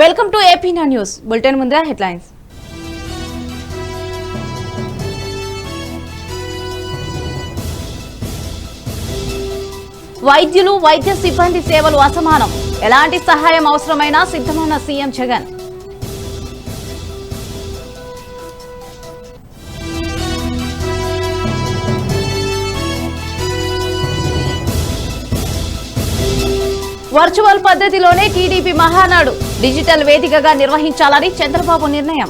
Welcome to ఏపీనా news bulletin. ముందుగా headlines. వైద్యులు వైద్య సిబ్బంది సేవలు అసమానం, ఎలాంటి సహాయం అవసరమైనా సిద్ధమన్న సీఎం జగన్. వర్చువల్ పద్ధతిలోనే టీడీపీ మహానాడు డిజిటల్ వేదికగా నిర్వహించాలని చంద్రబాబు నిర్ణయం.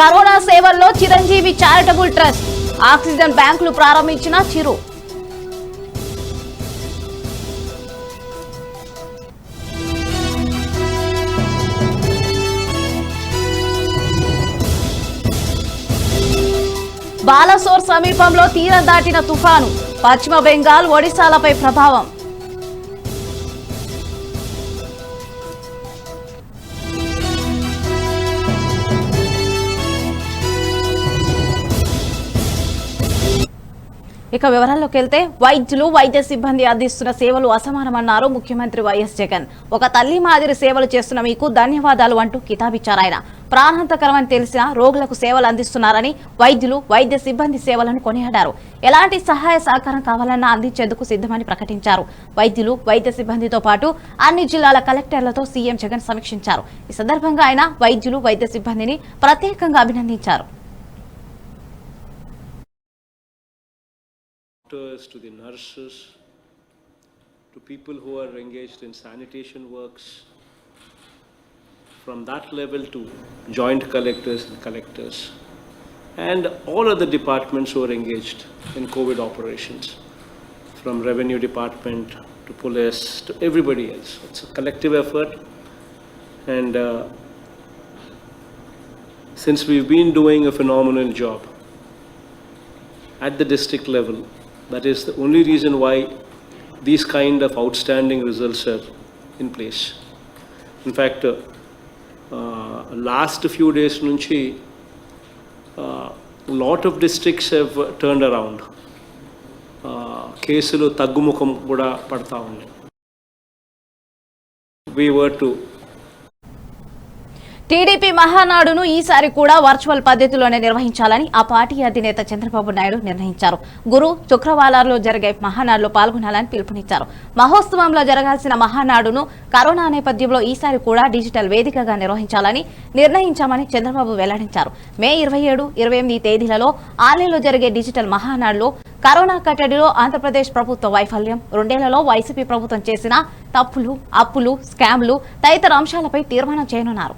కరోనా సేవల్లో చిరంజీవి చారిటబుల్ ట్రస్ట్, ఆక్సిజన్ బ్యాంకులు ప్రారంభించిన చిరు. బాలసోర్ సమీపంలో తీరం దాటిన తుఫాను, పశ్చిమ బెంగాల్ ఒడిశాలపై ప్రభావం. ఇక వివరాల్లోకి వెళ్తే వైద్యులు వైద్య సిబ్బంది అందిస్తున్న సేవలు అసమానమన్నారు ముఖ్యమంత్రి వైఎస్ జగన్. ఒక తల్లి మాదిరి సేవలు చేస్తున్న మీకు ధన్యవాదాలు అంటూ కితాబిచ్చారు ఆయన. ప్రాణాంతకరమని తెలిసిన రోగులకు సేవలు అందిస్తున్నారని వైద్యులు వైద్య సిబ్బంది సేవలను కొనియాడారు. ఎలాంటి సహాయ సహకారం కావాలన్నా అందించేందుకు సిద్ధమని ప్రకటించారు. వైద్యులు వైద్య సిబ్బందితో పాటు అన్ని జిల్లాల కలెక్టర్లతో సీఎం జగన్ సమీక్షించారు. ఈ సందర్భంగా ఆయన వైద్యులు వైద్య సిబ్బందిని ప్రత్యేకంగా అభినందించారు. To the nurses, to people who are engaged in sanitation works, from that level to joint collectors and collectors, and all other departments who are engaged in COVID operations, from revenue department to police to everybody else. It's a collective effort, and since we've been doing a phenomenal job at the district level, that is the only reason why these kind of outstanding results are in place. In fact, last few days nunchi a lot of districts have turned around. Kesulu taggumukham kuda padta undi. We were to TDP మహానాడును ఈసారి కూడా virtual పద్ధతిలోనే నిర్వహించాలని ఆ party అధినేత చంద్రబాబు నాయుడు నిర్ణయించారు. గురు శుక్రవారాల్లో జరిగే మహానాడులో పాల్గొనాలని పిలుపునిచ్చారు. మహోత్సవంలో జరగాల్సిన మహానాడును కరోనా నేపథ్యంలో ఈసారి కూడా డిజిటల్ వేదికగా నిర్వహించాలని నిర్ణయించామని చంద్రబాబు వెల్లడించారు. మే 27, 28 తేదీలలో ఆలయంలో జరిగే డిజిటల్ మహానాడులో కరోనా కట్టడిలో ఆంధ్రప్రదేశ్ ప్రభుత్వ వైఫల్యం, 2 ఏళ్లలో వైసీపీ ప్రభుత్వం చేసిన తప్పులు, అప్పులు, స్కామ్లు తదితర అంశాలపై తీర్మానం చేయనున్నారు.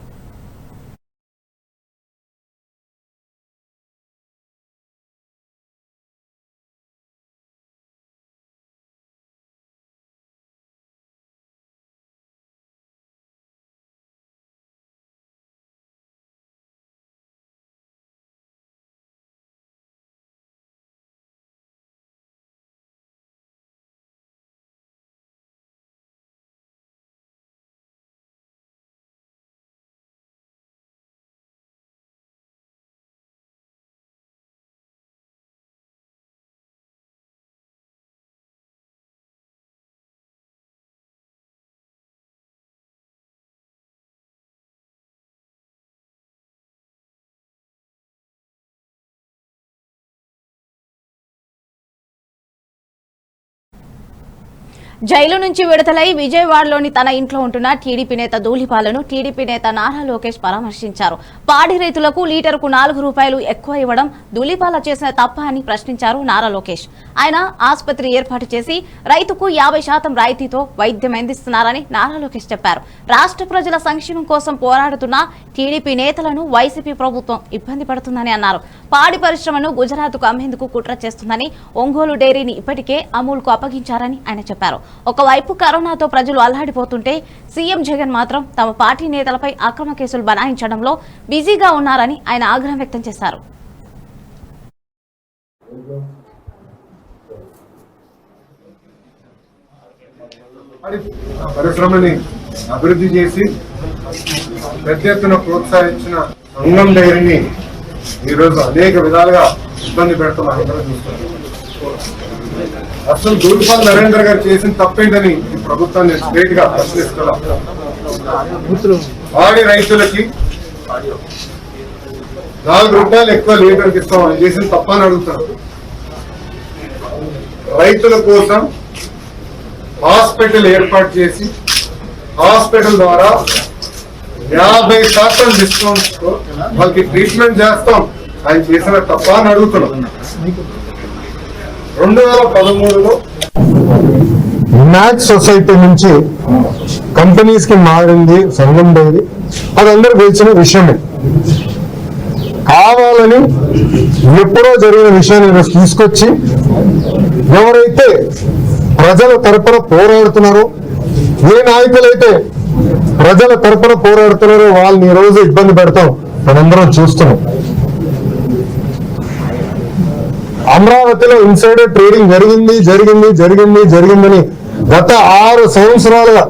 జైలు నుంచి విడుదలై విజయవాడలోని తన ఇంట్లో ఉంటున్న టీడీపీ నేత ధూళిపాలను టీడీపీ నేత నారా లోకేష్ పరామర్శించారు. పాడి రైతులకు లీటరుకు 4 రూపాయలు ఎక్కువ ఇవ్వడం ధూళిపాల చేసిన తప్ప అని ప్రశ్నించారు నారా లోకేష్. ఆయన ఆసుపత్రి ఏర్పాటు చేసి రైతుకు 50% రాయితీతో వైద్యం అందిస్తున్నారని నారా లోకేష్ చెప్పారు. రాష్ట్ర ప్రజల సంక్షేమం కోసం పోరాడుతున్న టీడీపీ నేతలను వైసీపీ ప్రభుత్వం ఇబ్బంది పడుతుందని అన్నారు. పాడి పరిశ్రమను గుజరాత్కు అమ్మేందుకు కుట్ర చేస్తుందని, ఒంగోలు డైరీని ఇప్పటికే అమూల్కు అప్పగించారని ఆయన చెప్పారు. ఒకవైపు కరోనాతో ప్రజలు అల్లాడిపోతుంటే సీఎం జగన్ మాత్రం తమ పార్టీ నేతలపై అక్రమ కేసులు బనాయించడంలో బిజీగా ఉన్నారని ఆయన ఆగ్రహం వ్యక్తం చేశారు. పరిశ్రమని అభివృద్ధి చేసి పెద్ద ఎత్తున ప్రోత్సహించిన అంగం డైరీని ఈరోజు అనేక విధాలుగా ఇబ్బంది పెడతాం అందరూ చూస్తున్నాం. అసలు దూలిపాల నరేంద్ర గారు చేసిన తప్పేంటని ఈ ప్రభుత్వాన్ని స్ట్రేట్ గా ప్రశ్నిస్తున్నాం. పాడి రైతులకి 4 రూపాయలు ఎక్కువ లీటర్కి ఇస్తాం, అని చేసిన తప్పని అడుగుతారు. రైతుల కోసం హాస్పిటల్ ఏర్పాటు చేసి హాస్పిటల్ ద్వారా 50% డిస్కౌంట్ వాళ్ళకి ట్రీట్మెంట్ చేస్తాం, ఆయన చేసిన తప్ప అని అడుగుతున్నాం. 2013లో మ్యాచ్ సొసైటీ నుంచి కంపెనీస్ కి మారింది సంఘం డైరీ, అది అందరూ తెలిసిన విషయమే. కావాలని ఎప్పుడో జరిగిన విషయాన్ని ఈరోజు తీసుకొచ్చి ఎవరైతే ప్రజల తరపున పోరాడుతున్నారో, ఏ నాయకులైతే ప్రజల తరపున పోరాడుతున్నారో వాళ్ళని ఈ రోజు ఇబ్బంది పెడతాం మనందరం చూస్తున్నాం. అమరావతిలో ఇన్సైడర్ ట్రేడింగ్ జరిగిందని గత 6 సంవత్సరాలుగా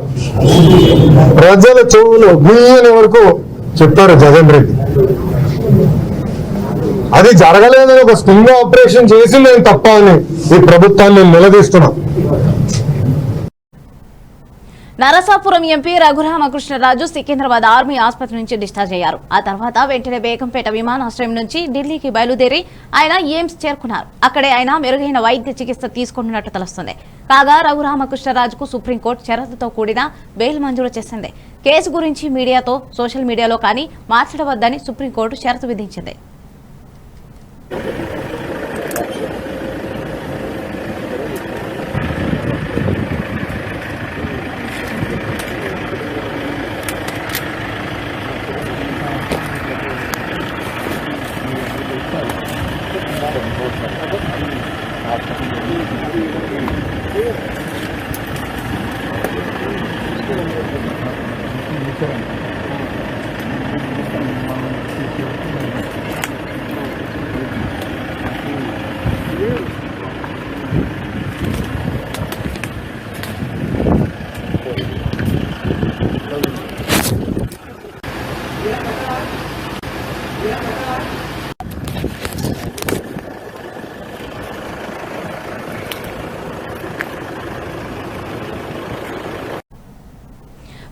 ప్రజల చెవులు గుయ్యని వరకు చెప్పారు జగన్ రెడ్డి. అది జరగలేదని ఒక స్టింగ్ ఆపరేషన్ చేసి నేను తప్ప అని ఈ ప్రభుత్వాన్ని నిలదీస్తున్నాం. నరసాపురం ఎంపీ రఘురామకృష్ణరాజు సికింద్రాబాద్ ఆర్మీ ఆసుపత్రి నుంచి డిశ్చార్జ్ అయ్యారు. ఆ తర్వాత వెంటనే బేగంపేట విమానాశ్రయం నుంచి ఢిల్లీకి బయలుదేరి ఆయన ఎయిమ్స్ చేరుకున్నారు. అక్కడే ఆయన మెరుగైన వైద్య చికిత్స తీసుకుంటున్నట్టు తెలుస్తుంది. కాగా రఘురామకృష్ణరాజుకు సుప్రీంకోర్టు షరతుతో కూడిన బెయిల్ మంజూరు చేసింది. కేసు గురించి మీడియాతో సోషల్ మీడియాలో కానీ మాట్లాడవద్దని సుప్రీంకోర్టు షరతు విధించింది.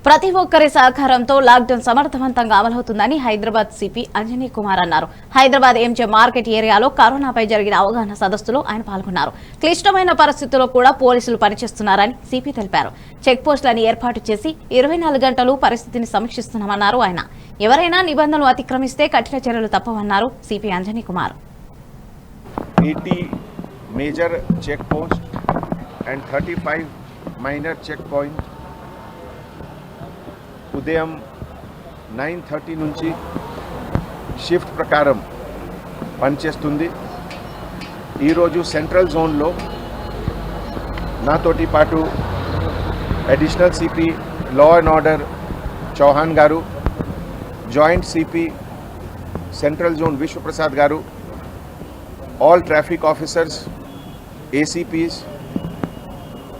ప్రతి ఒక్కరి సహకారంతో లాక్డౌన్ సమర్థవంతంగా అమలవుతుందని హైదరాబాద్ సిపి అంజనీ కుమార్ అన్నారు. హైదరాబాద్ ఎంజే మార్కెట్ ఏరియాలో కరోనాపై జరిగిన అవగాహన సదస్సులో ఆయన పాల్గొన్నారు. క్లిష్టమైన పరిస్థితుల్లో కూడా పోలీసులు పనిచేస్తున్నారని సిపి తెలిపారు. చెక్ పోస్టులను ఏర్పాటు చేసి 24 గంటలు పరిస్థితిని సమీక్షిస్తున్నామన్నారు ఆయన. ఎవరైనా నిబంధనలు అతిక్రమిస్తే కఠిన చర్యలు తప్పవన్నారు CP Anjani Kumar. 80 major checkposts and 35 minor checkpoints ఉదయం 9:30 నుంచి షిఫ్ట్ ప్రకారం పనిచేస్తుంది. ఈరోజు సెంట్రల్ జోన్లో నాతోటి పాటు additional CP law and order Chauhan garu, joint CP central zone Vishwaprasad garu, all traffic officers, ACPs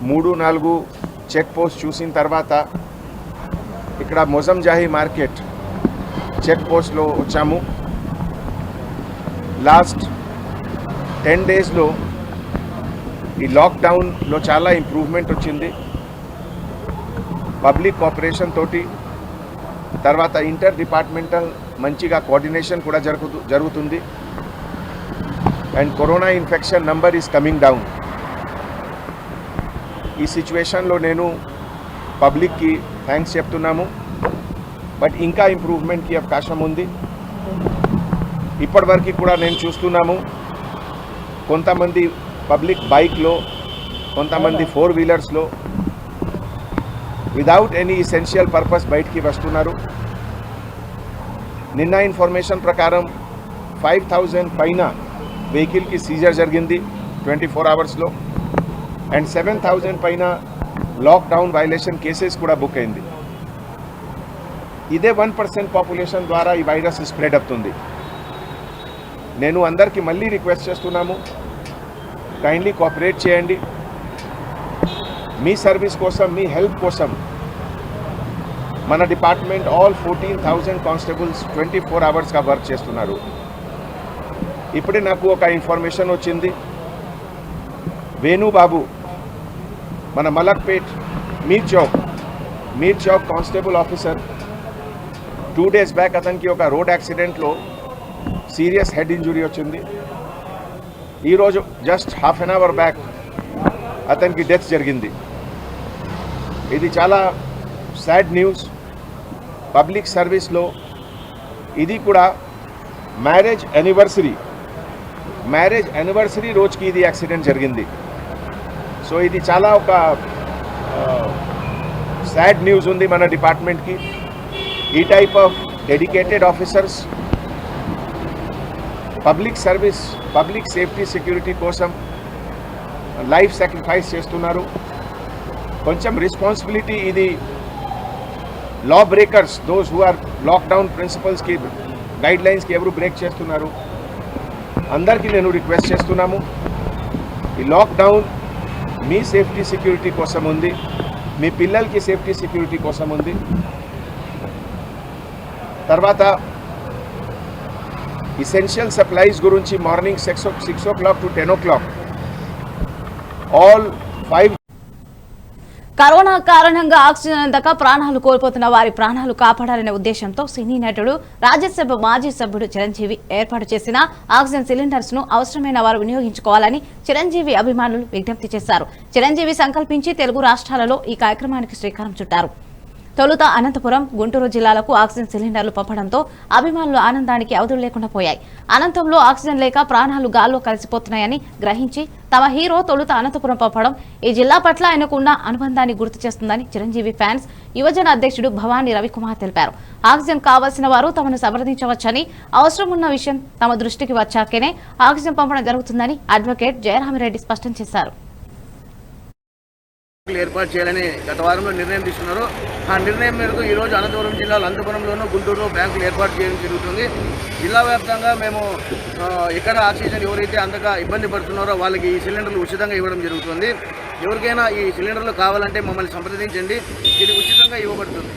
3-4 check post చూసిన తర్వాత ఇక్కడ మొజంజాహి మార్కెట్ చెక్ పోస్ట్లో వచ్చాము. లాస్ట్ 10 డేస్లో ఈ లాక్డౌన్లో చాలా ఇంప్రూవ్మెంట్ వచ్చింది. పబ్లిక్ కోఆపరేషన్ తోటి, తర్వాత ఇంటర్ డిపార్ట్మెంటల్ మంచిగా కోఆర్డినేషన్ కూడా జరుగుతుంది. And corona infection number is coming down. ఈ సిచ్యువేషన్లో నేను పబ్లిక్కి థ్యాంక్స్ చెప్తున్నాము. బట్ ఇంకా ఇంప్రూవ్మెంట్కి అవకాశం ఉంది. ఇప్పటివరకు కూడా నేను చూస్తున్నాము, కొంతమంది పబ్లిక్ బైక్లో, కొంతమంది 4 వీలర్స్లో విదౌట్ ఎనీ ఎసెన్షియల్ పర్పస్ బయటికి వస్తున్నారు. నిన్న ఇన్ఫర్మేషన్ ప్రకారం 5000 పైన వెహికల్కి సీజర్ జరిగింది 24 అవర్స్లో. అండ్ 7000 పైన లాక్డౌన్ వైలేషన్ కేసెస్ కూడా బుక్ అయింది. ఇదే 1% పాపులేషన్ ద్వారా ఈ వైరస్ స్ప్రెడ్ అవుతుంది. నేను అందరికీ మళ్ళీ రిక్వెస్ట్ చేస్తున్నాము, కైండ్లీ కోఆపరేట్ చేయండి. మీ సర్వీస్ కోసం, మీ హెల్ప్ కోసం మన డిపార్ట్మెంట్ ఆల్ 14,000 కానిస్టేబుల్స్ 24 అవర్స్గా వర్క్ చేస్తున్నారు. ఇప్పుడే నాకు ఒక ఇన్ఫర్మేషన్ వచ్చింది, వేణుబాబు మన Malakpet Mir Chowk constable officer 2 days back అతనికి ఒక రోడ్ యాక్సిడెంట్లో సీరియస్ హెడ్ ఇంజురీ వచ్చింది. ఈరోజు just half an hour back అతనికి డెత్ జరిగింది. ఇది చాలా సాడ్ న్యూస్. పబ్లిక్ సర్వీస్లో ఇది కూడా మ్యారేజ్ యానివర్సరీ రోజుకి ఇది యాక్సిడెంట్ జరిగింది. సో ఇది చాలా ఒక సాడ్ న్యూస్ ఉంది మన డిపార్ట్మెంట్కి. ఈ type of dedicated officers public safety security కోసం లైఫ్ సాక్రిఫైస్ చేస్తున్నారు. కొంచెం రెస్పాన్సిబిలిటీ ఇది law breakers, those who are lockdown ప్రిన్సిపల్స్కి గైడ్ లైన్స్కి ఎవరు బ్రేక్ చేస్తున్నారు అందరికీ నేను రిక్వెస్ట్ చేస్తున్నాము, ఈ లాక్డౌన్ మీ సేఫ్టీ సెక్యూరిటీ కోసం ఉంది, మీ పిల్లలకి సేఫ్టీ సెక్యూరిటీ కోసం ఉంది. తర్వాత essential supplies గురించి morning 6 o'clock to 10 o'clock all 5. Corona కారణంగా ఆక్సిజన్ అందక ప్రాణాలు కోల్పోతున్న వారి ప్రాణాలు కాపాడాలనే ఉద్దేశంతో సినీ నటుడు రాజ్యసభ మాజీ సభ్యుడు చిరంజీవి ఏర్పాటు చేసిన ఆక్సిజన్ సిలిండర్స్ ను అవసరమైన వారు వినియోగించుకోవాలని చిరంజీవి అభిమానులు విజ్ఞప్తి చేశారు. చిరంజీవి సంకల్పించి తెలుగు రాష్ట్రాలలో ఈ కార్యక్రమానికి శ్రీకారం చుట్టారు. తొలుత అనంతపురం, గుంటూరు జిల్లాలకు ఆక్సిజన్ సిలిండర్లు పంపడంతో అభిమానులు ఆనందానికి అవధులు లేకుండా పోయాయి. అనంతంలో ఆక్సిజన్ లేక ప్రాణాలు గాల్లో కలిసిపోతున్నాయని గ్రహించి తమ హీరో తొలుత అనంతపురం పంపడం ఈ జిల్లా పట్ల ఆయనకున్న అనుబంధాన్ని గుర్తు చేస్తుందని చిరంజీవి ఫ్యాన్స్ యువజన అధ్యక్షుడు భవానీ రవికుమార్ తెలిపారు. ఆక్సిజన్ కావాల్సిన వారు తమను సంప్రదించవచ్చని, అవసరం ఉన్న విషయం తమ దృష్టికి వచ్చాకనే ఆక్సిజన్ పంపడం జరుగుతుందని అడ్వకేట్ జయరామిరెడ్డి స్పష్టం చేశారు. ఏర్పాటు చేయాలని గత వారంలో నిర్ణయం తీసుకున్నారు. ఆ నిర్ణయం మేరకు ఈరోజు అనంతపురం జిల్లాలో అనంతపురంలోనూ గుంటూరులో బ్యాంకులు ఏర్పాటు చేయడం జరుగుతుంది. జిల్లా వ్యాప్తంగా మేము ఎక్కడ ఆక్సిజన్ ఎవరైతే అంతగా ఇబ్బంది పడుతున్నారో వాళ్ళకి ఈ సిలిండర్లు ఉచితంగా ఇవ్వడం జరుగుతుంది. ఎవరికైనా ఈ సిలిండర్లు కావాలంటే మమ్మల్ని సంప్రదించండి, ఇది ఉచితంగా ఇవ్వబడుతుంది.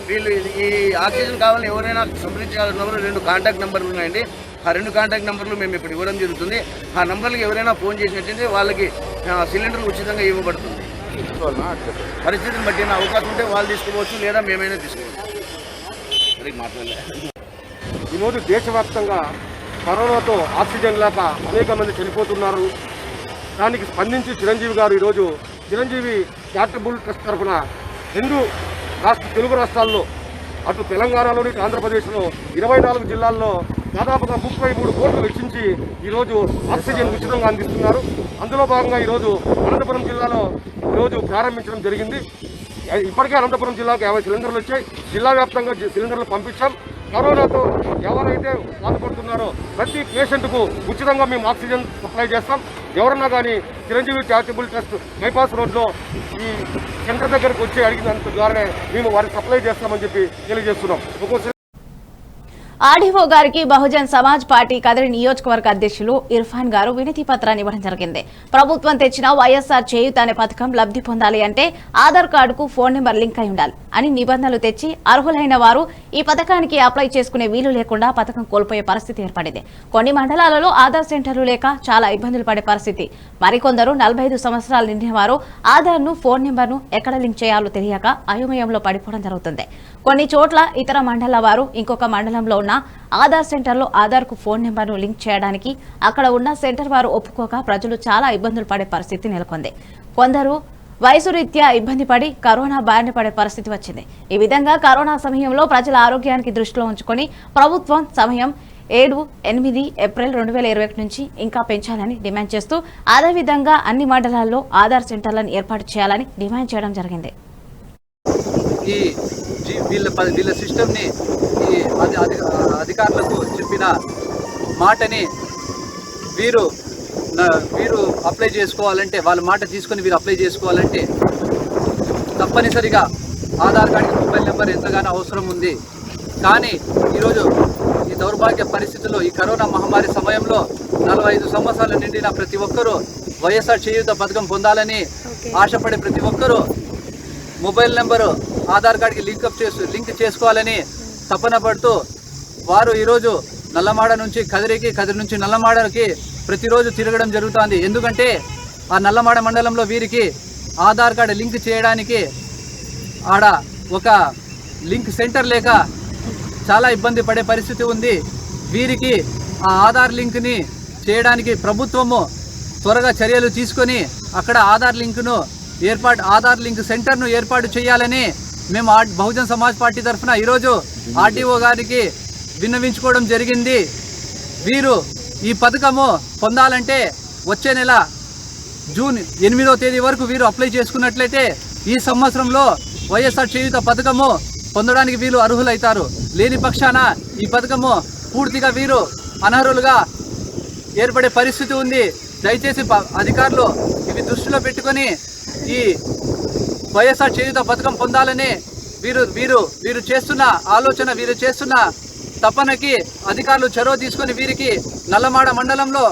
వీళ్ళు ఈ ఆక్సిజన్ కావాలని ఎవరైనా సంప్రదించాలన్నప్పుడు 2 కాంటాక్ట్ నెంబర్లు ఉన్నాయండి. ఆ 2 కాంటాక్ట్ నెంబర్లు మేము ఇప్పుడు ఇవ్వడం జరుగుతుంది. ఆ నెంబర్లకి ఎవరైనా ఫోన్ చేసినట్టయితే వాళ్ళకి సిలిండర్లు ఉచితంగా ఇవ్వబడుతుంది. పరిస్థితిని బట్టి అవకాశం ఉంటే వాళ్ళు తీసుకోవచ్చు, లేదా మేమైనా తీసుకోవచ్చు. ఈరోజు దేశవ్యాప్తంగా కరోనాతో ఆక్సిజన్ లేక అనేక మంది చనిపోతున్నారు. దానికి స్పందించి చిరంజీవి గారు ఈరోజు చిరంజీవి చారిటబుల్ ట్రస్ట్ తరఫున 2 తెలుగు రాష్ట్రాల్లో, అటు తెలంగాణలోని ఆంధ్రప్రదేశ్లో 24 జిల్లాల్లో దాదాపుగా 33 కోట్లు వెచ్చించి ఈరోజు ఆక్సిజన్ ఉచితంగా అందిస్తున్నారు. అందులో భాగంగా ఈరోజు అనంతపురం జిల్లాలో ఈరోజు ప్రారంభించడం జరిగింది. ఇప్పటికే అనంతపురం జిల్లాకు 50 సిలిండర్లు వచ్చాయి. జిల్లా వ్యాప్తంగా సిలిండర్లు పంపించాం. కరోనాతో ఎవరైతే బాధపడుతున్నారో ప్రతి పేషెంట్కు ఉచితంగా మేము ఆక్సిజన్ సప్లై చేస్తాం. ఎవరన్నా కానీ చిరంజీవి చారిటబుల్ ట్రస్ట్ బైపాస్ రోడ్లో ఈ సెంటర్ దగ్గరకు వచ్చి అడిగినంత ద్వారానే మేము వారికి సప్లై చేస్తామని చెప్పి తెలియజేస్తున్నాం. ఆర్డీఓ గారికి బహుజన్ సమాజ్ పార్టీ కదిరి నియోజకవర్గ అధ్యక్షులు ఇర్ఫాన్ గారు వినతి పత్రాన్ని ఇవ్వడం జరిగింది. ప్రభుత్వం తెచ్చిన వైఎస్ఆర్ చేయూత అనే పథకం లబ్ధి పొందాలి అంటే ఆధార్ కార్డుకు ఫోన్ నెంబర్ లింక్ అయి ఉండాలి అని నిబంధనలు తెచ్చి అర్హులైన వారు ఈ పథకానికి అప్లై చేసుకునే వీలు లేకుండా పథకం కోల్పోయే పరిస్థితి ఏర్పడింది. కొన్ని మండలాలలో ఆధార్ సెంటర్లు లేక చాలా ఇబ్బందులు పడే పరిస్థితి. మరికొందరు 45 సంవత్సరాలు నిండిన వారు ఆధార్ను ఫోన్ నెంబర్ను ఎక్కడ లింక్ చేయాలో తెలియక అయోమయంలో పడిపోవడం జరుగుతుంది. కొన్ని చోట్ల ఇతర మండల వారు ఇంకొక మండలంలో ఉన్న ఆధార్ సెంటర్లో ఆధార్కు ఫోన్ నెంబర్ను లింక్ చేయడానికి అక్కడ ఉన్న సెంటర్ వారు ఒప్పుకోక ప్రజలు చాలా ఇబ్బందులు పడే పరిస్థితి నెలకొంది. కొందరు వయసు రీత్యా ఇబ్బంది పడి కరోనా బారిన పడే పరిస్థితి వచ్చింది. ఈ విధంగా కరోనా సమయంలో ప్రజల ఆరోగ్యానికి దృష్టిలో ఉంచుకొని ప్రభుత్వం సమయం 7-8 ఏప్రిల్ 2021 నుంచి ఇంకా పెంచాలని డిమాండ్ చేస్తూ అదేవిధంగా అన్ని మండలాల్లో ఆధార్ సెంటర్లను ఏర్పాటు చేయాలని డిమాండ్ చేయడం జరిగింది. వీళ్ళ సిస్టమ్ని ఈ అధికారులకు చెప్పిన మాటని వీరు అప్లై చేసుకోవాలంటే, వాళ్ళ మాట తీసుకొని వీరు అప్లై చేసుకోవాలంటే తప్పనిసరిగా ఆధార్ కార్డుకి మొబైల్ నెంబర్ ఎంతగానో అవసరం ఉంది. కానీ ఈరోజు ఈ దౌర్భాగ్య పరిస్థితుల్లో ఈ కరోనా మహమ్మారి సమయంలో 45 సంవత్సరాలు నిండిన ప్రతి ఒక్కరూ వైఎస్ఆర్ చేయూత పథకం పొందాలని ఆశపడే ప్రతి ఒక్కరూ మొబైల్ నెంబరు ఆధార్ కార్డుకి లింక్ చేసుకోవాలని తపన పడుతూ వారు ఈరోజు నల్లమాడ నుంచి కదిరికి, కదిరి నుంచి నల్లమాడకి ప్రతిరోజు తిరగడం జరుగుతుంది. ఎందుకంటే ఆ నల్లమాడ మండలంలో వీరికి ఆధార్ కార్డు లింక్ చేయడానికి ఆడ ఒక లింక్ సెంటర్ లేక చాలా ఇబ్బంది పడే పరిస్థితి ఉంది. వీరికి ఆ ఆధార్ లింక్ని చేయడానికి ప్రభుత్వము త్వరగా చర్యలు తీసుకొని అక్కడ ఆధార్ లింక్ సెంటర్ను ఏర్పాటు చేయాలని మేము బహుజన్ సమాజ్ పార్టీ తరఫున ఈరోజు ఆర్టీఓ గారికి విన్నవించుకోవడం జరిగింది. వీరు ఈ పథకము పొందాలంటే వచ్చే నెల జూన్ 8వ తేదీ వరకు వీరు అప్లై చేసుకున్నట్లయితే ఈ సంవత్సరంలో వైఎస్ఆర్ చేయూత పథకము పొందడానికి వీరు అర్హులవుతారు. లేని పక్షాన ఈ పథకము పూర్తిగా వీరు అనర్హులుగా ఏర్పడే పరిస్థితి ఉంది. దయచేసి అధికారులు ఇవి దృష్టిలో పెట్టుకొని ఈ వైఎస్ఆర్ చేయూత పథకం పొందాలని వీరు చేస్తున్న ఆలోచన, వీరు చేస్తున్న తపనకి అధికారులు చొరవ తీసుకొని వీరికి నల్లమాడ మండలంలో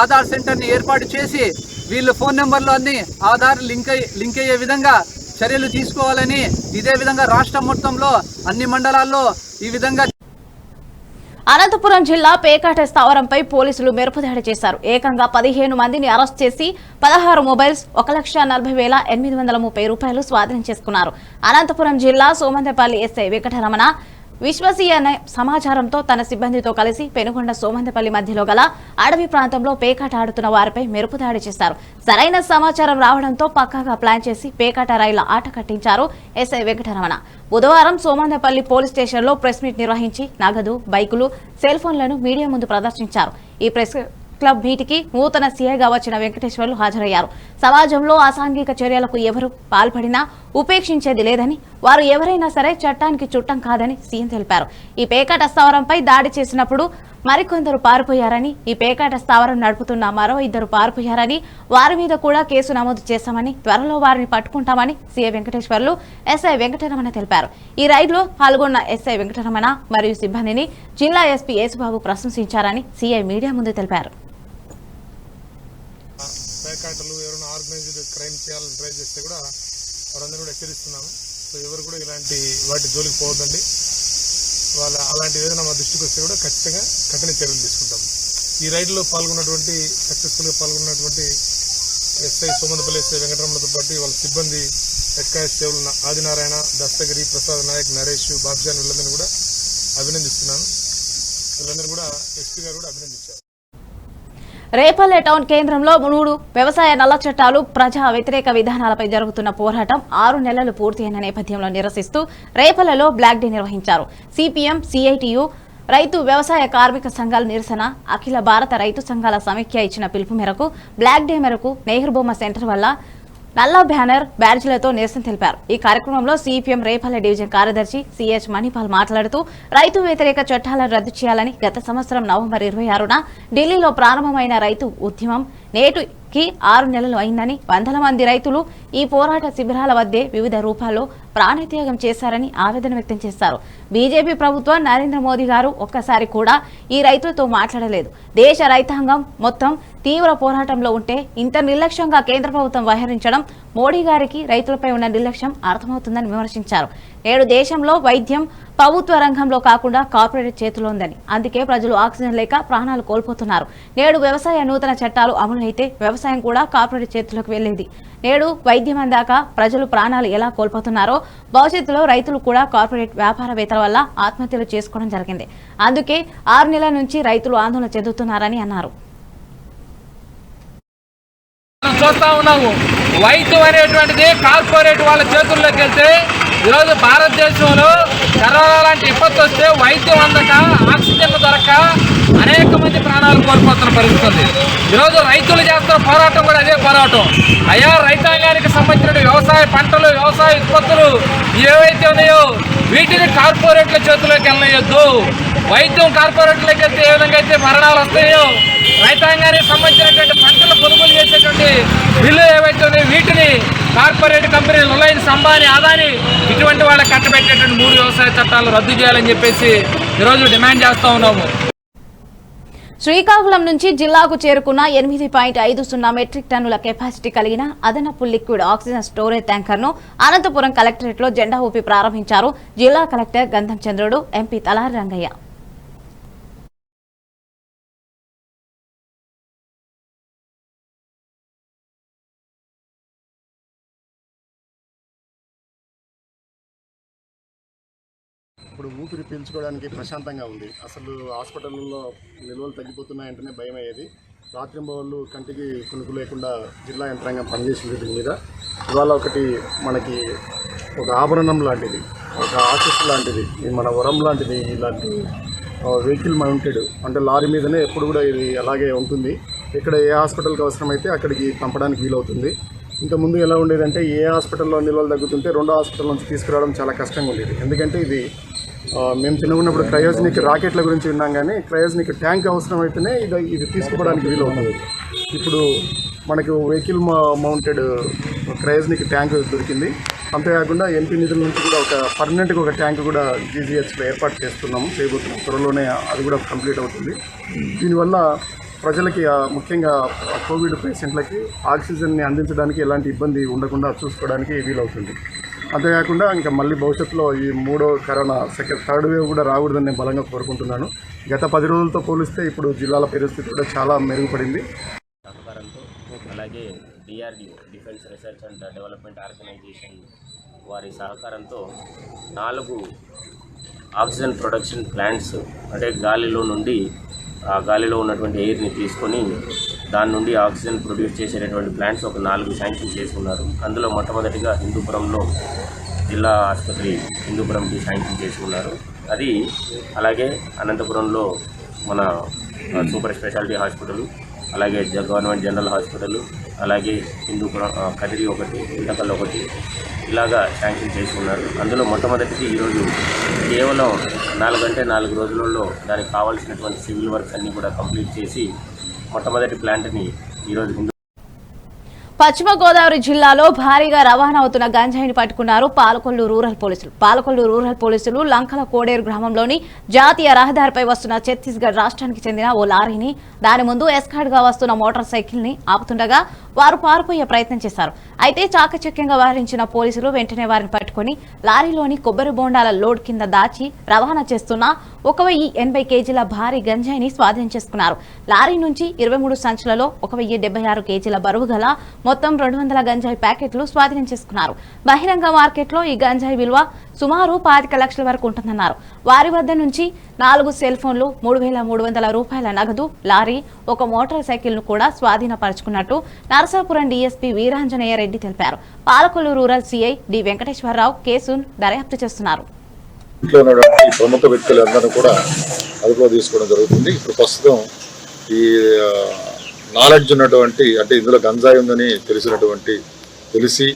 ఆధార్ సెంటర్ని ఏర్పాటు చేసి వీళ్ళు ఫోన్ నెంబర్లు అన్ని ఆధార్ లింక్ అయ్యే విధంగా చర్యలు తీసుకోవాలని, ఇదే విధంగా రాష్ట్రం మొత్తంలో అన్ని మండలాల్లో ఈ విధంగా. అనంతపురం జిల్లా పేకాట స్థావరంపై పోలీసులు మెరుపుదాడి చేశారు. ఏకంగా 15 మందిని అరెస్ట్ చేసి 16 మొబైల్స్ 1,40,830 రూపాయలు స్వాధీనం చేసుకున్నారు. అనంతపురం జిల్లా సోమందపల్లి ఎస్ఐ వెంకటరమణ విశ్వసనీయ సమాచారంతో తన సిబ్బందితో కలిసి పెనుగొండ సోమందపల్లి మధ్యలో గల అడవి ప్రాంతంలో పేకాట ఆడుతున్న వారిపై మెరుపుదాడి చేశారు. సరైన సమాచారం రావడంతో పక్కాగా ప్లాన్ చేసి పేకాట రైళ్ల ఆట కట్టించారు ఎస్ఐ వెంకటరమణ. బుధవారం సోమందపల్లి పోలీస్ స్టేషన్లో ప్రెస్ మీట్ నిర్వహించి నగదు, బైకులు, సెల్ ఫోన్లను మీడియా ముందు ప్రదర్శించారు. ఈ ప్రెస్ క్లబ్ మీటికి నూతన సీఐగా వచ్చిన వెంకటేశ్వర్లు హాజరయ్యారు. సమాజంలో అసాంఘిక చర్యలకు ఎవరు పాల్పడినా ఉపేక్షించేది లేదని, వారు ఎవరైనా సరే చట్టానికి చుట్టం కాదని సీఎం తెలిపారు. ఈ పేకాట స్థావరంపై దాడి చేసినప్పుడు మరికొందరు పారిపోయారని, ఈ పేకాట స్థావరం నడుపుతున్న మరో 2 పారిపోయారని, వారి మీద కూడా కేసు నమోదు చేశామని, త్వరలో వారిని పట్టుకుంటామని సీఐ వెంకటేశ్వర్లు ఎస్ఐ వెంకటరమణ తెలిపారు. ఈ రైడ్లో పాల్గొన్న ఎస్ఐ వెంకటరమణ మరియు సిబ్బందిని జిల్లా ఎస్పీ యేసుబాబు ప్రశంసించారని సీఐ మీడియా ముందు తెలిపారు. పేకాటలు ఎవరైనా ఆర్గనైజ్డ్ క్రైమ్ చేయాలని ట్రై చేస్తే కూడా వారందరూ కూడా హెచ్చరిస్తున్నాను. సో ఎవరు కూడా ఇలాంటి వాటి జోలికి పోవద్దండి. అలాంటి ఏదైనా మా దృష్టికి వస్తే కూడా ఖచ్చితంగా కఠిన చర్యలు తీసుకుంటాం. ఈ రైడ్లో సక్సెస్ఫుల్గా పాల్గొన్నటువంటి ఎస్ఐ సోమందపల్లి ఎస్ఐ వెంకటరమణతో పాటు వాళ్ళ సిబ్బంది హెడ్ కానిస్టేబుల్ ఆదినారాయణ, దస్తగిరి, ప్రసాద్ నాయక్, నరేష్, బాబ్జాన్ వీళ్ళందరినీ కూడా అభినందిస్తున్నాను. వీళ్ళందరూ కూడా ఎస్పీ గారు కూడా అభినందించారు. రేపల్లె టౌన్ కేంద్రంలో 3 వ్యవసాయ నల్ల చట్టాలు, ప్రజా వ్యతిరేక విధానాలపై జరుగుతున్న పోరాటం 6 నెలలు పూర్తయిన నేపథ్యంలో నిరసిస్తూ రేపల్లెలో బ్లాక్ డే నిర్వహించారు. సిపిఎం, సిఐటియు, రైతు వ్యవసాయ కార్మిక సంఘాల నిరసన, అఖిల భారత రైతు సంఘాల సమైక్య ఇచ్చిన పిలుపు మేరకు బ్లాక్ డే మేరకు నెహ్రూ బొమ్మ సెంటర్ వల్ల నల్ల బ్యానర్, బ్యాడ్జ్లతో నిరసన తెలిపారు. ఈ కార్యక్రమంలో సిపిఎం రేపల్లె డివిజన్ కార్యదర్శి సిహెచ్ మణిపాల్ మాట్లాడుతూ రైతు వ్యతిరేక చట్టాలను రద్దు చేయాలని గత సంవత్సరం నవంబర్ 26న ఢిల్లీలో ప్రారంభమైన రైతు ఉద్యమం నేటికి 6 నెలలు అయిందని, వందల మంది రైతులు ఈ పోరాట శిబిరాల వద్దే వివిధ రూపాల్లో ప్రాణత్యాగం చేశారని ఆవేదన వ్యక్తం చేశారు. బీజేపీ ప్రభుత్వం, నరేంద్ర మోదీ గారు ఒక్కసారి కూడా ఈ రైతులతో మాట్లాడలేదు. దేశ రైతాంగం మొత్తం తీవ్ర పోరాటంలో ఉంటే ఇంత నిర్లక్ష్యంగా కేంద్ర ప్రభుత్వం వ్యవహరించడం మోడీ గారికి రైతులపై ఉన్న నిర్లక్ష్యం అర్థమవుతుందని విమర్శించారు. నేడు దేశంలో వైద్యం ప్రభుత్వ రంగంలో కాకుండా కార్పొరేట్ చేతిలో ఉందని, అందుకే ప్రజలు ఆక్సిజన్ లేక ప్రాణాలు కోల్పోతున్నారు. నేడు వ్యవసాయ నూతన చట్టాలు అమలైతే వ్యవసాయం కూడా కార్పొరేట్ చేతుల్లోకి వెళ్లేది. నేడు వైద్యం అందాక ప్రజలు ప్రాణాలు ఎలా కోల్పోతున్నారో భవిష్యత్తులో రైతులు కూడా కార్పొరేట్ వ్యాపారవేత్తల వల్ల ఆత్మహత్యలు చేసుకోవడం జరిగింది. అందుకే 6 నెలల నుంచి రైతులు ఆందోళన చెందుతున్నారని అన్నారు. చూస్తా ఉన్నాము, వైద్యం అనేటువంటిది కార్పొరేట్ వాళ్ళ చేతుల్లోకి వెళ్తే ఈరోజు భారతదేశంలో కరోనా లాంటి విపత్తు వస్తే వైద్యం అందక, ఆక్సిజన్ దొరక అనేక మంది ప్రాణాలు కోల్పోతున్న పరిస్థితి ఉంది. ఈరోజు రైతులు చేస్తున్న పోరాటం కూడా అదే పోరాటం. అయ్యా, రైతాంగానికి సంబంధించిన వ్యవసాయ పంటలు, వ్యవసాయ ఉత్పత్తులు ఏవైతే ఉన్నాయో వీటిని కార్పొరేట్ల చేతుల్లోకి వెళ్ళయొద్దు. వైద్యం కార్పొరేట్లోకి వెళ్తే ఏ విధంగా అయితే మరణాలు వస్తాయో, రైతాంగానికి సంబంధించినటువంటి పంటలు కొనుగోలు చేసేటువంటి బిల్లు ఏవైతే ఉన్నాయో వీటిని కార్పొరేట్ కంపెనీలు, రిలయన్స్, అంబానీ, అదానీ ఇటువంటి వాళ్ళకి కట్టబెట్టేటువంటి 3 వ్యవసాయ చట్టాలు రద్దు చేయాలని చెప్పేసి ఈరోజు డిమాండ్ చేస్తూ ఉన్నాము. శ్రీకాకుళం నుంచి జిల్లాకు చేరుకున్న 8.50 మెట్రిక్ టన్నుల కెపాసిటీ కలిగిన అదనపు లిక్విడ్ ఆక్సిజన్ స్టోరేజ్ ట్యాంకర్ను అనంతపురం కలెక్టరేట్లో జెండా ఊపి ప్రారంభించారు జిల్లా కలెక్టర్ గంధం చంద్రుడు, ఎంపీ తలారి రంగయ్య. ఇప్పుడు ఊపిరి పీల్చుకోవడానికి ప్రశాంతంగా ఉంది. అసలు హాస్పిటల్లో నిల్వలు తగ్గిపోతున్నాయంటేనే భయం అయ్యేది. రాత్రింబవళ్ళు కంటికి కునుకు లేకుండా జిల్లా యంత్రాంగం పనిచేసింది. దీని మీద ఇవాళ ఒకటి మనకి ఒక ఆభరణం లాంటిది, ఒక ఆశీస్ లాంటిది, మన వరం లాంటిది, ఇలాంటి వెహికల్ మౌంటెడ్ అంటే లారీ మీదనే ఎప్పుడు కూడా ఇది అలాగే ఉంటుంది. ఇక్కడ ఏ హాస్పిటల్కి అవసరమైతే అక్కడికి పంపడానికి వీలవుతుంది. ఇంతకుముందు ఎలా ఉండేదంటే ఏ హాస్పిటల్లో నిల్వలు తగ్గుతుంటే రెండో హాస్పిటల్ నుంచి తీసుకురావడం చాలా కష్టంగా ఉండేది. ఎందుకంటే ఇది మేము చిన్నగా ఉన్నప్పుడు క్రయోజనిక్ రాకెట్ల గురించి విన్నాం, కానీ క్రయోజనిక్ ట్యాంక్ అవసరం అయితేనే ఇది తీసుకుపోవడానికి వీలవుతుంది. ఇప్పుడు మనకు వెహికల్ మౌంటెడ్ క్రయోజనిక్ ట్యాంక్ దొరికింది. అంతేకాకుండా ఎంపీ నిధుల నుంచి కూడా ఒక పర్మనెంట్గా ఒక ట్యాంక్ కూడా జీజీహెచ్లో ఏర్పాటు చేయబోతున్నాం. త్వరలోనే అది కూడా కంప్లీట్ అవుతుంది. దీనివల్ల ప్రజలకి ముఖ్యంగా కోవిడ్ పేషెంట్లకి ఆక్సిజన్ని అందించడానికి ఎలాంటి ఇబ్బంది ఉండకుండా చూసుకోవడానికి వీలవుతుంది. అంతేకాకుండా ఇంకా మళ్ళీ భవిష్యత్తులో ఈ మూడో కరోనా థర్డ్ వేవ్ కూడా రాకూడదని నేను బలంగా కోరుకుంటున్నాను. గత 10 రోజులతో పోలిస్తే ఇప్పుడు జిల్లాల పరిస్థితి కూడా చాలా మెరుగుపడింది. సహకారంతో అలాగే DRDO defence research and development organisation వారి సహకారంతో 4 ఆక్సిజన్ ప్రొడక్షన్ ప్లాంట్స్ అంటే గాలిలో ఉన్నటువంటి ఎయిర్ని తీసుకొని దాని నుండి ఆక్సిజన్ ప్రొడ్యూస్ చేసేటటువంటి ప్లాంట్స్ ఒక 4 శాంక్షన్ చేసుకున్నారు. అందులో మొట్టమొదటిగా హిందూపురంలో జిల్లా ఆసుపత్రి హిందూపురంకి శాంక్షన్ చేసుకున్నారు. అది అలాగే అనంతపురంలో మన సూపర్ స్పెషాలిటీ హాస్పిటల్, అలాగే గవర్నమెంట్ జనరల్ హాస్పిటల్, అలాగే హిందూపురం కదిరి ఒకటి, ఇంతకల్ ఒకటి ఇలాగా శాంక్షన్ చేసుకున్నారు. అందులో మొట్టమొదటిది ఈరోజు కేవలం 4 రోజులలో దానికి కావాల్సినటువంటి సివిల్ వర్క్స్ అన్నీ కూడా కంప్లీట్ చేసి మొట్టమొదటి ప్లాంట్ని ఈరోజు పశ్చిమ గోదావరి జిల్లాలో భారీగా రవాణా అవుతున్న గంజాయిని పట్టుకున్నారు పాలకొల్లు రూరల్ పోలీసులు లంకల కోడేరు గ్రామంలోని జాతీయ రహదారిపై వస్తున్న ఛత్తీస్గఢ్ రాష్ట్రానికి చెందిన ఓ లారీని దాని ముందు ఎస్కార్ట్ గా వస్తున్న మోటార్ సైకిల్ ని ఆపుతుండగా వారు పారిపోయే ప్రయత్నం చేశారు. అయితే చాకచక్యంగా వ్యవహరించిన పోలీసులు వెంటనే వారిని పట్టుకుని లారీలోని కొబ్బరి బోండాల లోడ్ కింద దాచి రవాణా చేస్తున్న 1080 కేజీల భారీ గంజాయిని స్వాధీనం చేసుకున్నారు. లారీ నుంచి 23 సంచులలో 1076 కేజీల బరువు గల మొత్తం 200 గంజాయి ప్యాకెట్లు స్వాధీనం చేసుకున్నారు. బహిరంగ మార్కెట్లో ఈ గంజాయి విలువ సుమారు 25 లక్షల వరకు ఉంటుందన్నారు. వారి వద్ద నుంచి 4 సెల్ ఫోన్లు, 3300 రూపాయల నగదు, లారీ, ఒక మోటార్ సైకిల్ ను కూడా స్వాధీనపరుచుకున్నట్టు నరసాపురం డీఎస్పీ వీరాంజనేయ రెడ్డి తెలిపారు. Palakollu rural CI D Venkateswararao కేసును దర్యాప్తు చేస్తున్నారు. ఇంట్లో ఉన్నటువంటి ప్రముఖ వ్యక్తులందరూ కూడా అదుపులో తీసుకోవడం జరుగుతుంది. ఇప్పుడు ప్రస్తుతం ఈ నాలెడ్జ్ ఉన్నటువంటి అంటే ఇందులో గంజాయి ఉందని తెలిసి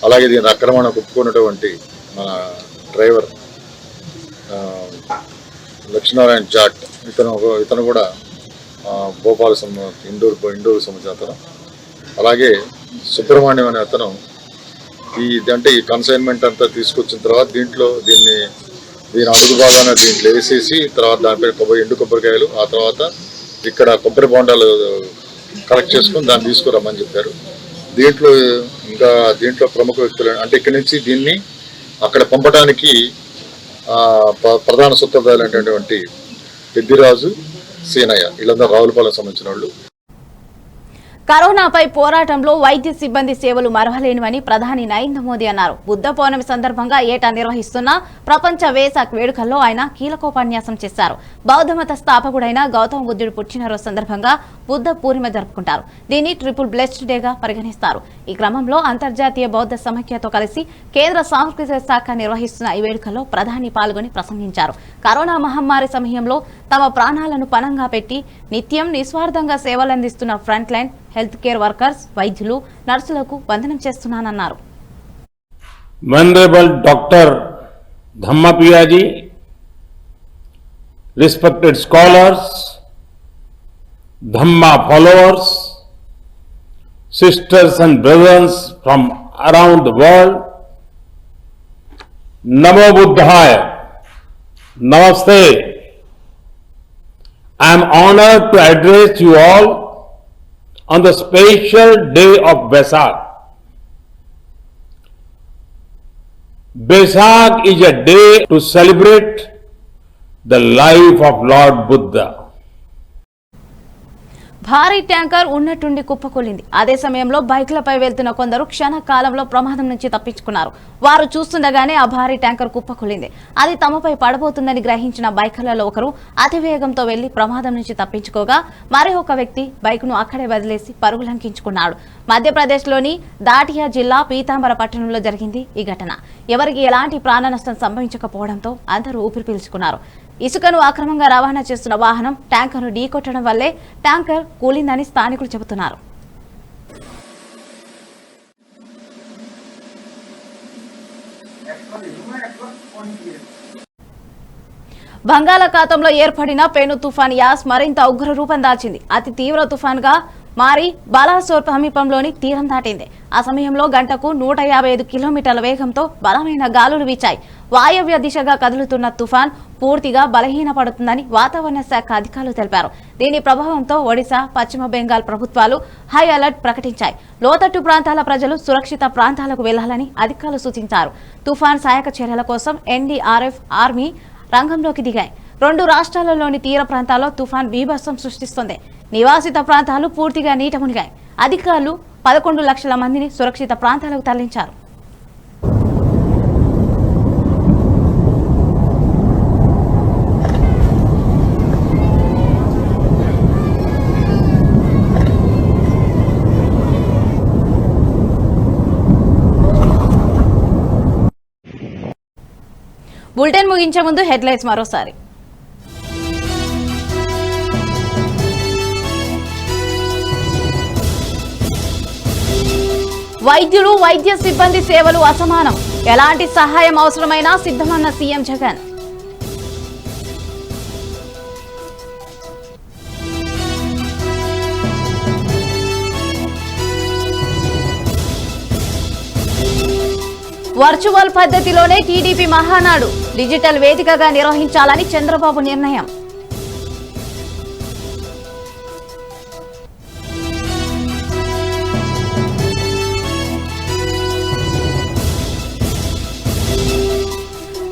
అలాగే దీని ఆక్రమణ ఒప్పుకున్నటువంటి మన డ్రైవర్ లక్ష్మీనారాయణ జాట్ ఇతను కూడా భోపాల్ ఇండోర్ సంబంధించిన అతను, అలాగే సుబ్రహ్మణ్యం అనే అతను ఈ కన్సైన్మెంట్ అంతా తీసుకొచ్చిన తర్వాత దీని అడుగు భాగాన దీంట్లో వేసేసి తర్వాత దానిపై ఎండు కొబ్బరికాయలు, ఆ తర్వాత ఇక్కడ కొబ్బరి బోండాలు కలెక్ట్ చేసుకొని దాన్ని తీసుకురమ్మని చెప్పారు. దీంట్లో ప్రముఖ వ్యక్తులు అంటే ఇక్కడి నుంచి దీన్ని అక్కడ పంపడానికి ప్రధాన సూత్రధారులు అయినటువంటి పెద్దిరాజు, సీనయ్య వీళ్ళందరూ రావులపాలెం సంబంధించిన వాళ్ళు. కరోనాపై పోరాటంలో వైద్య సిబ్బంది సేవలు మరవలేనివని ప్రధాని నరేంద్ర మోదీ అన్నారు. బుద్ధ పౌర్ణమి సందర్భంగా ఏటా నిర్వహిస్తున్న ప్రపంచ వేసాక్ వేడుకల్లో ఆయన కీలకోపన్యాసం చేశారు. బౌద్ధమత స్థాపకుడైన గౌతమ బుద్ధుడు పుట్టినరోజు సందర్భంగా బుద్ధ పూర్ణిమ జరుపుకుంటారు. దీన్ని ట్రిపుల్ బ్లెస్డ్ డేగా పరిగణిస్తారు. ఈ క్రమంలో అంతర్జాతీయ బౌద్ధ సమైక్యతో కలిసి కేంద్ర సాంస్కృతిక శాఖ నిర్వహిస్తున్న ఈ వేడుకల్లో ప్రధాని పాల్గొని ప్రసంగించారు. కరోనా మహమ్మారి సమయంలో తమ ప్రాణాలను పణంగా పెట్టి నిత్యం నిస్వార్థంగా సేవలందిస్తున్న front line health care workers, వైద్యులు, నర్సులకు వందనం చేస్తున్నానన్నారు. Venerable Dr. Dhammapiyaji, respected scholars, Dhamma followers, sisters and brothers from around the world, Namo Buddhaya, Namaste. I am honored to address you all on the special day of Vesak. Vesak is a day to celebrate the life of Lord Buddha. భారీ tanker ఉన్నట్టుండి కుప్పకూలింది. అదే సమయంలో బైక్లపై వెళ్తున్న కొందరు క్షణకాలంలో ప్రమాదం నుంచి తప్పించుకున్నారు. వారు చూస్తుండగానే ఆ భారీ ట్యాంకర్ కుప్పకూలింది. అది తమపై పడబోతుందని గ్రహించిన బైకర్లలో ఒకరు అతివేగంతో వెళ్లి ప్రమాదం నుంచి తప్పించుకోగా మరి ఒక వ్యక్తి బైక్ను అక్కడే వదిలేసి పరుగులంకించుకున్నాడు. మధ్యప్రదేశ్లోని దాటియా జిల్లా పీతాంబర పట్టణంలో జరిగింది ఈ ఘటన. ఎవరికి ఎలాంటి ప్రాణ నష్టం సంభవించకపోవడంతో అందరూ ఊపిరి పీల్చుకున్నారు. ఇసుకను అక్రమంగా రవాణా చేస్తున్న వాహనం ట్యాంకర్ను ఢీకొట్టడం వల్లే ట్యాంకర్ కూలిందని స్థానికులు చెబుతున్నారు. బంగాళాఖాతంలో ఏర్పడిన పెను తుఫాన్ యాస్ మరింత ఉగ్ర రూపం దాల్చింది. అతి తీవ్ర తుఫాన్గా మారి బాలాసోర్ సమీపంలోని తీరం దాటింది. ఆ సమయంలో గంటకు 155 కిలోమీటర్ల వేగంతో బలమైన గాలులు వీచాయి. వాయవ్య దిశగా కదులుతున్న తుఫాన్ పూర్తిగా బలహీనపడుతుందని వాతావరణ శాఖ అధికారులు తెలిపారు. దీని ప్రభావంతో ఒడిశా, పశ్చిమ బెంగాల్ ప్రభుత్వాలు హై అలర్ట్ ప్రకటించాయి. లోతట్టు ప్రాంతాల ప్రజలు సురక్షిత ప్రాంతాలకు వెళ్లాలని అధికారులు సూచించారు. తుఫాన్ సహాయక చర్యల కోసం ఎన్డీఆర్ఎఫ్, ఆర్మీ రంగంలోకి దిగాయి. 2 రాష్ట్రాలలోని తీర ప్రాంతాల్లో తుఫాన్ బీభత్సం సృష్టిస్తుంది. నివాసిత ప్రాంతాలు పూర్తిగా నీట మునిగాయి. అధికారులు 11 లక్షల మందిని సురక్షిత ప్రాంతాలకు తరలించారు. బులెటిన్ ముగించే ముందు హెడ్లైన్స్ మరోసారి. వైద్యులు, వైద్య సిబ్బంది సేవలు అసమానం. ఎలాంటి సహాయం అవసరమైనా సిద్ధమన్న సీఎం జగన్. వర్చువల్ పద్ధతిలోనే టీడీపీ మహానాడు డిజిటల్ వేదికగా నిర్వహించాలని చంద్రబాబు నిర్ణయం.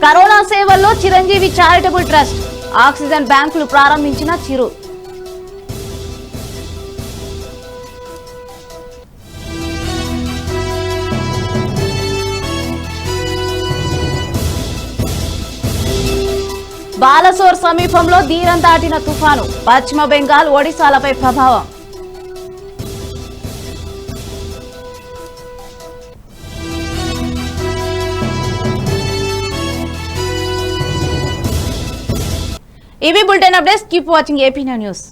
కరోనా సేవల్లో చిరంజీవి చారిటబుల్ ట్రస్ట్ ఆక్సిజన్ బ్యాంకులు ప్రారంభించిన చిరు. బాలసోర్ సమీపంలో తీరం దాటిన తుఫాను పశ్చిమ బెంగాల్, ఒడిశాలపై ప్రభావం. ఇవి bulletin updates. Keep watching AP news.